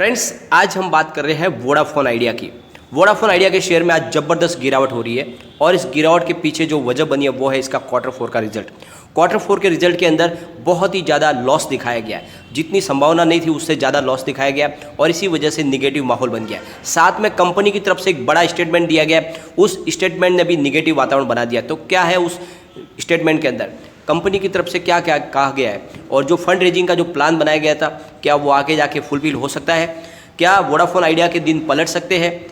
Friends, आज हम बात कर रहे हैं वोडाफोन आइडिया की। वोडाफोन आइडिया के शेयर में आज ज़बरदस्त गिरावट हो रही है और इस गिरावट के पीछे जो वजह बनी है वो है इसका क्वार्टर 4 का रिजल्ट। क्वार्टर 4 के रिजल्ट के अंदर बहुत ही ज़्यादा लॉस दिखाया गया है, जितनी संभावना नहीं थी उससे ज़्यादा लॉस दिखाया गया और इसी वजह से निगेटिव माहौल बन गया। साथ में कंपनी की तरफ से एक बड़ा स्टेटमेंट दिया गया, उस स्टेटमेंट ने भी निगेटिव वातावरण बना दिया। तो क्या है उस स्टेटमेंट के अंदर, कंपनी की तरफ से क्या क्या कहा गया है और जो फंड रेजिंग का जो प्लान बनाया गया था क्या वो आगे जाके फुलफिल हो सकता है, क्या वोडाफोन आइडिया के दिन पलट सकते हैं।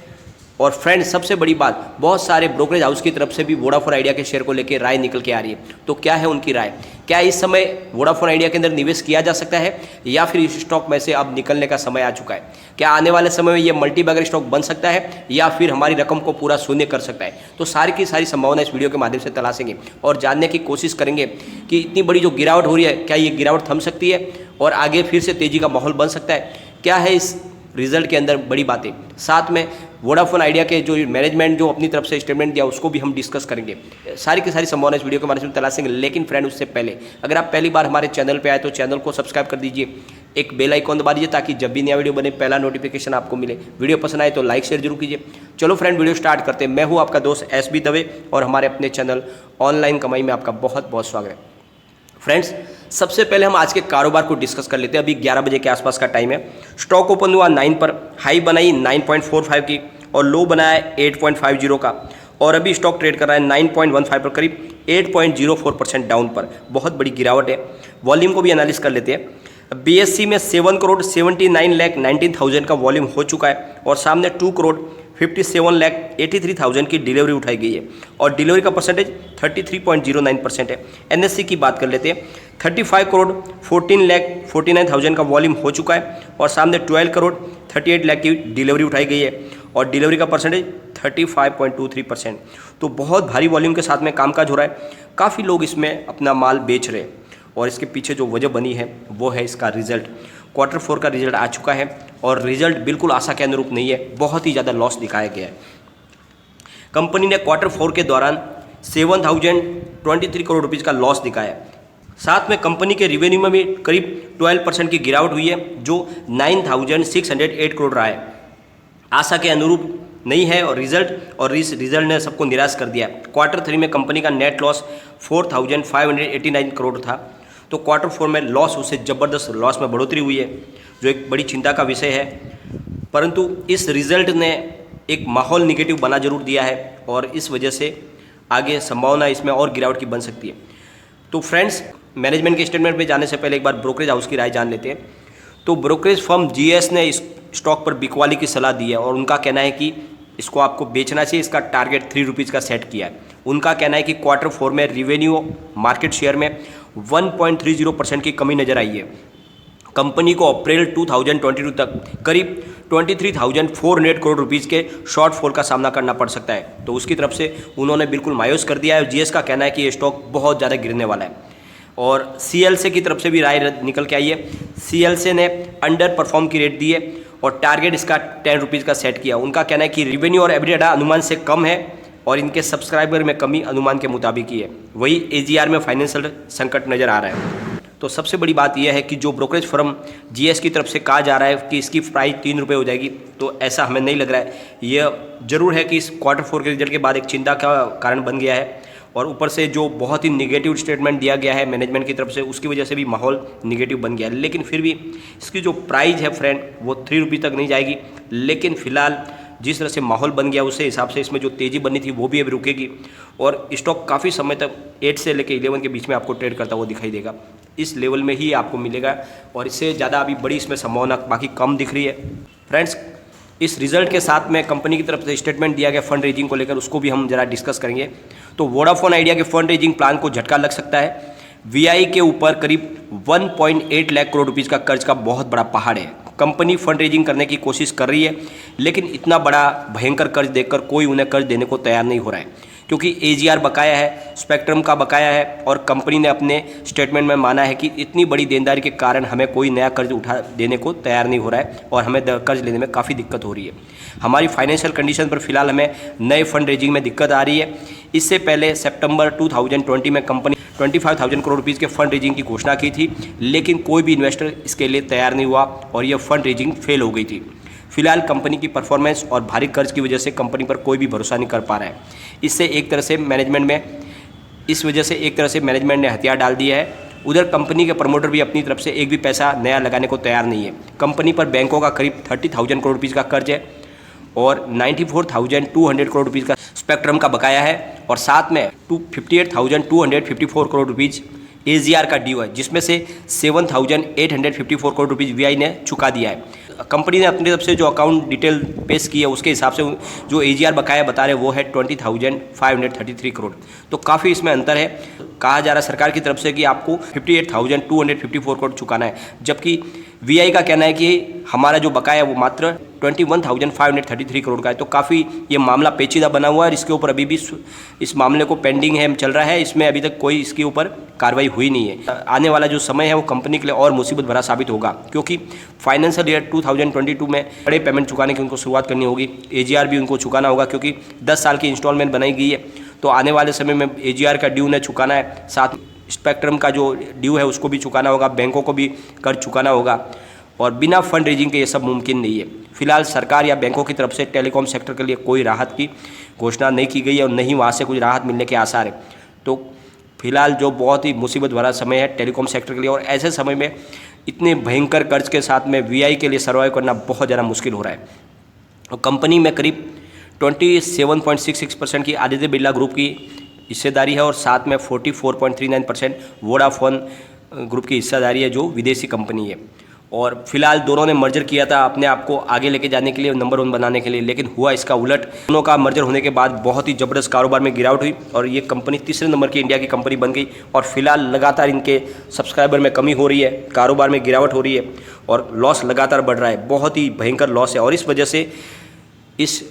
और फ्रेंड्स, सबसे बड़ी बात, बहुत सारे ब्रोकरेज हाउस की तरफ से भी वोडाफोन आइडिया के शेयर को लेकर राय निकल के आ रही है। तो क्या है उनकी राय, क्या इस समय वोडाफोन आइडिया के अंदर निवेश किया जा सकता है या फिर इस स्टॉक में से अब निकलने का समय आ चुका है। क्या आने वाले समय में ये मल्टीबैगर स्टॉक बन सकता है या फिर हमारी रकम को पूरा शून्य कर सकता है। तो सारी की सारी संभावना इस वीडियो के माध्यम से तलाशेंगे और जानने की कोशिश करेंगे कि इतनी बड़ी जो गिरावट हो रही है क्या ये गिरावट थम सकती है और आगे फिर से तेजी का माहौल बन सकता है। क्या है इस रिजल्ट के अंदर बड़ी बातें, साथ में वोडाफोन आइडिया के जो मैनेजमेंट जो अपनी तरफ से स्टेटमेंट दिया उसको भी हम डिस्कस करेंगे। सारी की सारी संभावना इस वीडियो के माध्यम से तलाशेंगे। लेकिन फ्रेंड, उससे पहले अगर आप पहली बार हमारे चैनल पे आए तो चैनल को सब्सक्राइब कर दीजिए, एक बेल आइकॉन दबा दीजिए ताकि जब भी नया वीडियो बने पहला नोटिफिकेशन आपको मिले। वीडियो पसंद आए तो लाइक शेयर जरूर कीजिए। चलो फ्रेंड, वीडियो स्टार्ट करते हैं। मैं हूँ आपका दोस्त SB दवे और हमारे अपने चैनल ऑनलाइन कमाई में आपका बहुत बहुत स्वागत है। फ्रेंड्स, सबसे पहले हम आज के कारोबार को डिस्कस कर लेते हैं। अभी 11 बजे के आसपास का टाइम है। स्टॉक ओपन हुआ 9 पर, हाई बनाई 9.45 की और लो बनाया 8.50 का और अभी स्टॉक ट्रेड कर रहा है 9.15 पर, करीब 8.04% डाउन पर। बहुत बड़ी गिरावट है। वॉल्यूम को भी एनालिस कर लेते हैं। BSE में 7,79,19,000 का वॉल्यूम हो चुका है और सामने 2,57,83,000 की डिलीवरी उठाई गई है और डिलीवरी का परसेंटेज 33.09% है। NSE की बात कर लेते हैं। 35,14,49,000 का वॉल्यूम हो चुका है और सामने 12,38,00,000 की डिलीवरी उठाई गई है और डिलीवरी का परसेंटेज 35.23%। तो बहुत भारी वॉल्यूम के साथ में कामकाज हो रहा है। काफ़ी लोग इसमें अपना माल बेच रहे हैं और इसके पीछे जो वजह बनी है वो है इसका रिजल्ट। क्वार्टर 4 का रिजल्ट आ चुका है और रिजल्ट बिल्कुल आशा के अनुरूप नहीं है, बहुत ही ज़्यादा लॉस दिखाया गया है। कंपनी ने क्वार्टर 4 के दौरान 7,023 करोड़ रुपीज़ का लॉस दिखाया है। साथ में कंपनी के रिवेन्यू में भी करीब 12% की गिरावट हुई है जो 9,608 करोड़ रहा है। आशा के अनुरूप नहीं है और इस रिजल्ट ने सबको निराश कर दिया। क्वार्टर 3 में कंपनी का नेट लॉस 4,589 करोड़ था। तो क्वार्टर 4 में लॉस, उससे ज़बरदस्त लॉस में बढ़ोतरी हुई है जो एक बड़ी चिंता का विषय है। परंतु इस रिज़ल्ट ने एक माहौल निगेटिव बना जरूर दिया है और इस वजह से आगे संभावना इसमें और गिरावट की बन सकती है। तो फ्रेंड्स, मैनेजमेंट के स्टेटमेंट पे जाने से पहले एक बार ब्रोकरेज हाउस की राय जान लेते हैं। तो ब्रोकरेज फर्म GS ने इस स्टॉक पर बिकवाली की सलाह दी है और उनका कहना है कि इसको आपको बेचना चाहिए। इसका टारगेट 3 रुपीज़ का सेट किया है। उनका कहना है कि क्वार्टर 4 में रिवेन्यू मार्केट शेयर में 1.30% की कमी नजर आई है। कंपनी को अप्रैल 2022 तक करीब 23,400 करोड़ रुपीज़ के शॉर्टफॉल का सामना करना पड़ सकता है। तो उसकी तरफ से उन्होंने बिल्कुल मायूस कर दिया है। GS का कहना है कि ये स्टॉक बहुत ज़्यादा गिरने वाला है और CLSA की तरफ से भी राय निकल के आई है। CLSA ने अंडर परफॉर्म की रेट दी है और टारगेट इसका 10 रुपीज़ का सेट किया। उनका कहना है कि रिवेन्यू और एबिटा अनुमान से कम है और इनके सब्सक्राइबर में कमी अनुमान के मुताबिक ही है। वही AGR में फाइनेंशियल संकट नज़र आ रहा है। तो सबसे बड़ी बात यह है कि जो ब्रोकरेज फर्म GS की तरफ से कहा जा रहा है कि इसकी प्राइस 3 रुपये हो जाएगी, तो ऐसा हमें नहीं लग रहा है। यह जरूर है कि इस क्वार्टर 4 के रिजल्ट के बाद एक चिंता का कारण बन गया है और ऊपर से जो बहुत ही निगेटिव स्टेटमेंट दिया गया है मैनेजमेंट की तरफ से, उसकी वजह से भी माहौल निगेटिव बन गया है। लेकिन फिर भी इसकी जो प्राइस है फ्रेंड वो 3 रुपये तक नहीं जाएगी। लेकिन फिलहाल जिस तरह से माहौल बन गया उससे हिसाब से इसमें जो तेज़ी बनी थी वो भी अभी रुकेगी और स्टॉक काफ़ी समय तक 8 से लेकर 11 के बीच में आपको ट्रेड करता हुआ दिखाई देगा। इस लेवल में ही आपको मिलेगा और इससे ज़्यादा अभी बड़ी इसमें संभावना बाकी कम दिख रही है। फ्रेंड्स, इस रिजल्ट के साथ में कंपनी की तरफ से स्टेटमेंट दिया गया फंड रेजिंग को लेकर, उसको भी हम जरा डिस्कस करेंगे। तो वोडाफोन आइडिया के फंड रेजिंग प्लान को झटका लग सकता है। VI के ऊपर करीब 1.8 लाख करोड़ रुपीज़ का कर्ज का बहुत बड़ा पहाड़ है। कंपनी फंड रेजिंग करने की कोशिश कर रही है लेकिन इतना बड़ा भयंकर कर्ज देखकर कोई उन्हें कर्ज देने को तैयार नहीं हो रहा है क्योंकि AGR बकाया है, स्पेक्ट्रम का बकाया है और कंपनी ने अपने स्टेटमेंट में माना है कि इतनी बड़ी देनदारी के कारण हमें कोई नया कर्ज उठा देने को तैयार नहीं हो रहा है और हमें कर्ज लेने में काफ़ी दिक्कत हो रही है। हमारी फाइनेंशियल कंडीशन पर फिलहाल हमें नए फंड रेजिंग में दिक्कत आ रही है। इससे पहले सितंबर 2020 में कंपनी 25,000 करोड़ रुपीज़ के फंड रेजिंग की घोषणा की थी, लेकिन कोई भी इन्वेस्टर इसके लिए तैयार नहीं हुआ और यह फंड रेजिंग फेल हो गई थी। फिलहाल कंपनी की परफॉर्मेंस और भारी कर्ज की वजह से कंपनी पर कोई भी भरोसा नहीं कर पा रहा है। इससे एक तरह से मैनेजमेंट ने हथियार डाल दिया है। उधर कंपनी के प्रमोटर भी अपनी तरफ से एक भी पैसा नया लगाने को तैयार नहीं है। कंपनी पर बैंकों का करीब 30,000 करोड़ रुपीज़ का कर्ज है और 94,200 करोड़ रुपीज़ का स्पेक्ट्रम का बकाया है और साथ में 58,254 करोड़ रुपीज़ AGR का ड्यू है, जिसमें से 7,854 करोड़ रुपीज़ VI ने चुका दिया है। कंपनी ने अपनी तरफ से जो अकाउंट डिटेल पेश की है उसके हिसाब से जो AGR बकाया बता रहे वो है 20,533 करोड़। तो काफ़ी इसमें अंतर है। कहा जा रहा है सरकार की तरफ से कि आपको 58,254 करोड़ चुकाना है, जबकि VI का कहना है कि हमारा जो बकाया है वो मात्र 21,533 करोड़ का है। तो काफ़ी ये मामला पेचीदा बना हुआ है और इसके ऊपर अभी भी इस मामले को पेंडिंग है, चल रहा है। इसमें अभी तक कोई इसके ऊपर कार्रवाई हुई नहीं है। आने वाला जो समय है वो कंपनी के लिए और मुसीबत भरा साबित होगा, क्योंकि फाइनेंशियल ईयर 2022 में बड़े पेमेंट चुकाने की उनको शुरुआत करनी होगी। AGR भी उनको चुकाना होगा, क्योंकि 10 साल की इंस्टॉलमेंट बनाई गई है। तो आने वाले समय में AGR का ड्यू ने चुकाना है, साथ स्पेक्ट्रम का जो ड्यू है उसको भी चुकाना होगा, बैंकों को भी कर्ज चुकाना होगा और बिना फंड रेजिंग के ये सब मुमकिन नहीं है। फिलहाल सरकार या बैंकों की तरफ से टेलीकॉम सेक्टर के लिए कोई राहत की घोषणा नहीं की गई है और नहीं वहाँ से कुछ राहत मिलने के आसार है। तो फिलहाल जो बहुत ही मुसीबत भरा समय है टेलीकॉम सेक्टर के लिए, और ऐसे समय में इतने भयंकर कर्ज के साथ में VI के लिए सर्वाइव करना बहुत ज़्यादा मुश्किल हो रहा है। और कंपनी में करीब 27.66% की आदित्य बिरला ग्रुप की हिस्सेदारी है और साथ में 44.39% वोडाफोन ग्रुप की हिस्सेदारी है, जो विदेशी कंपनी है। और फिलहाल दोनों ने मर्जर किया था अपने आप को आगे लेके जाने के लिए, नंबर 1 बनाने के लिए, लेकिन हुआ इसका उलट। दोनों का मर्जर होने के बाद बहुत ही ज़बरदस्त कारोबार में गिरावट हुई और ये कंपनी तीसरे नंबर की इंडिया की कंपनी बन गई और फिलहाल लगातार इनके सब्सक्राइबर में कमी हो रही है, कारोबार में गिरावट हो रही है और लॉस लगातार बढ़ रहा है। बहुत ही भयंकर लॉस है और इस वजह से इस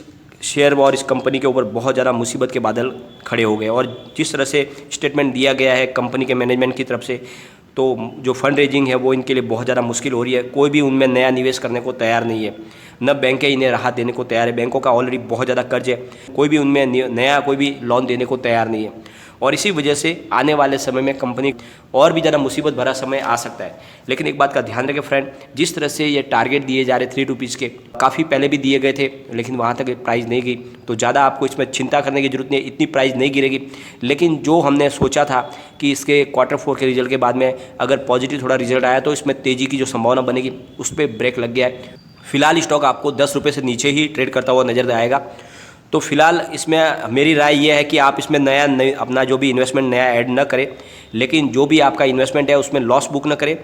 शेयर और इस कंपनी के ऊपर बहुत ज़्यादा मुसीबत के बादल खड़े हो गए। और जिस तरह से स्टेटमेंट दिया गया है कंपनी के मैनेजमेंट की तरफ से, तो जो फंड रेजिंग है वो इनके लिए बहुत ज़्यादा मुश्किल हो रही है। कोई भी उनमें नया निवेश करने को तैयार नहीं है, न बैंकें इन्हें राहत देने को तैयार है। बैंकों का ऑलरेडी बहुत ज़्यादा कर्ज है, कोई भी उनमें नया कोई भी लोन देने को तैयार नहीं है और इसी वजह से आने वाले समय में कंपनी और भी ज़्यादा मुसीबत भरा समय आ सकता है। लेकिन एक बात का ध्यान रखें फ्रेंड, जिस तरह से ये टारगेट दिए जा रहे 3 रुपीज़ के काफ़ी पहले भी दिए गए थे, लेकिन वहाँ तक प्राइस नहीं गई, तो ज़्यादा आपको इसमें चिंता करने की जरूरत नहीं है, इतनी प्राइस नहीं गिरेगी। लेकिन जो हमने सोचा था कि इसके Q4 के रिजल्ट के बाद में अगर पॉजिटिव थोड़ा रिजल्ट आया तो इसमें तेज़ी की जो संभावना बनेगी उस पर ब्रेक लग गया है। फिलहाल स्टॉक आपको 10 रुपये से नीचे ही ट्रेड करता हुआ नजर आएगा। तो फिलहाल इसमें मेरी राय यह है कि आप इसमें अपना जो भी इन्वेस्टमेंट नया ऐड न करें, लेकिन जो भी आपका इन्वेस्टमेंट है उसमें लॉस बुक न करें।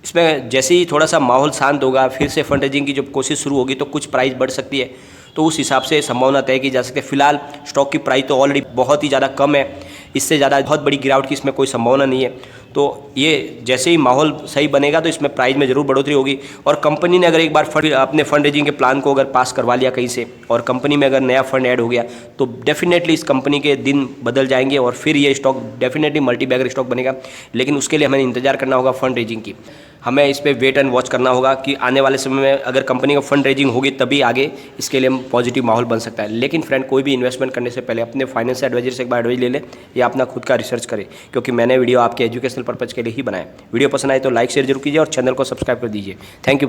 इसमें जैसे ही थोड़ा सा माहौल शांत होगा, फिर से फंड रेजिंग की जब कोशिश शुरू होगी तो कुछ प्राइस बढ़ सकती है, तो उस हिसाब से संभावना तय की जा सकती है। फिलहाल स्टॉक की प्राइस तो ऑलरेडी बहुत ही ज़्यादा कम है, इससे ज़्यादा बहुत बड़ी गिरावट की इसमें कोई संभावना नहीं है। तो ये जैसे ही माहौल सही बनेगा तो इसमें प्राइस में ज़रूर बढ़ोतरी होगी। और कंपनी ने अगर एक बार अपने फंड रेजिंग के प्लान को अगर पास करवा लिया कहीं से और कंपनी में अगर नया फंड ऐड हो गया तो डेफिनेटली इस कंपनी के दिन बदल जाएंगे और फिर ये stock definitely multi bagger stock बनेगा। लेकिन उसके लिए हमें इंतजार करना होगा फंड रेजिंग की, हमें इस पर वेट एंड वॉच करना होगा कि आने वाले समय में अगर कंपनी का फंड रेजिंग होगी तभी आगे इसके लिए पॉजिटिव माहौल बन सकता है। लेकिन फ्रेंड, कोई भी इन्वेस्टमेंट करने से पहले अपने फाइनेंशियल एडवाइजर से एक बार एडवाइस ले लें या अपना खुद का रिसर्च करें, क्योंकि मैंने वीडियो आपके एजुकेशनल पर्पज़ के लिए ही बनाया। वीडियो पसंद आए तो लाइक शेयर जरूर कीजिए और चैनल को सब्सक्राइब कर दीजिए। Thank you.